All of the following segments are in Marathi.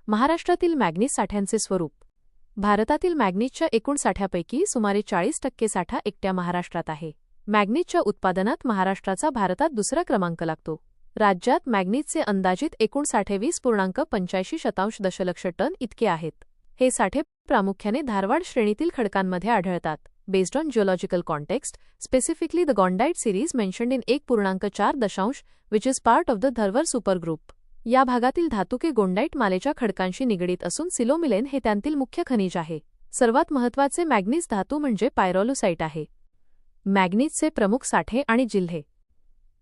महाराष्ट्रातील मॅग्नीज साठ्यांचे स्वरूप. भारतातील मॅग्नीजच्या एकूण साठ्यापैकी सुमारे 40% साठा एकट्या महाराष्ट्रात आहे. मॅग्नीजच्या उत्पादनात महाराष्ट्राचा भारतात दुसरा क्रमांक लागतो. राज्यात मॅग्नीजचे अंदाजित एकूण साठे 20.85 दशलक्ष टन इतके आहेत. हे साठे प्रामुख्याने धारवाड श्रेणीतील खडकांमध्ये आढळतात. Based on geological context, specifically the Gondite series mentioned in 1.4, which is part of the Dharwar supergroup. या भागातील धातुके गोंडाईट मालेच्या खडकांशी निगडीत असून सिलोमिलेन हे त्यांतील मुख्य खनिज आहे. सर्वात महत्त्वाचे मॅग्नीज धातू म्हणजे पायरोलुसाइट आहे. मॅग्नीजचे प्रमुख साठे आणि जिल्हे.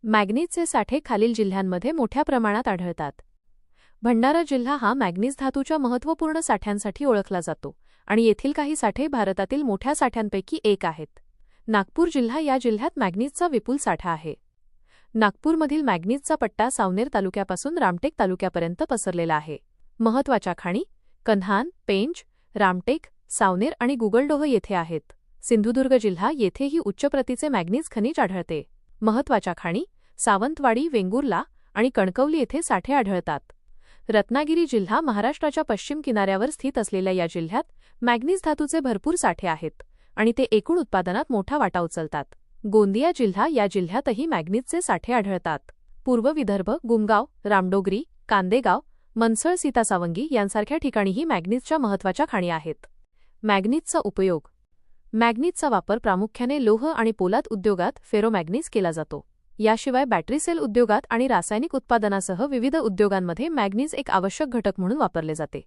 मॅग्नीजचे साठे खालील जिल्ह्यांमध्ये मोठ्या प्रमाणात आढळतात. भंडारा जिल्हा हा मॅग्नीज धातूच्या महत्त्वपूर्ण साठ्यांसाठी ओळखला जातो आणि येथील काही साठे भारतातील मोठ्या साठ्यांपैकी एक आहेत. नागपूर जिल्हा या जिल्ह्यात मॅग्नीजचा विपुल साठा आहे. नागपूरमधील मॅग्नीजचा पट्टा सावनेर तालुक्यापासून रामटेक तालुक्यापर्यंत पसरलेला आहे. महत्त्वाच्या खाणी कन्हान, पेंच, रामटेक, सावनेर आणि गुगलडोह येथे आहेत. सिंधुदुर्ग जिल्हा येथेही उच्च प्रतीचे मॅग्नीज खनिज आढळते. महत्त्वाच्या खाणी सावंतवाडी, वेंगुर्ला आणि कणकवली येथे साठे आढळतात. रत्नागिरी जिल्हा महाराष्ट्राच्या पश्चिम किनाऱ्यावर स्थित असलेल्या या जिल्ह्यात मॅग्नीज धातूचे भरपूर साठे आहेत आणि ते एकूण उत्पादनात मोठा वाटा उचलतात. गोंदिया जिल्हा या जिल्ह्यातही मॅग्नीजचे साठे आढळतात. पूर्व विदर्भ, गुमगाव, रामडोगरी, कांदेगाव, मनसळ, सीतासावंगी यांसारख्या ठिकाणीही मॅग्नीजच्या महत्त्वाच्या खाणी आहेत. मॅग्नीजचा उपयोग. मॅग्नीजचा वापर प्रामुख्याने लोह आणि पोलाद उद्योगात फेरोमॅग्नीज केला जातो. याशिवाय बॅटरी सेल उद्योगात आणि रासायनिक उत्पादनासह विविध उद्योगांमध्ये मॅग्नीज एक आवश्यक घटक म्हणून वापरले जाते.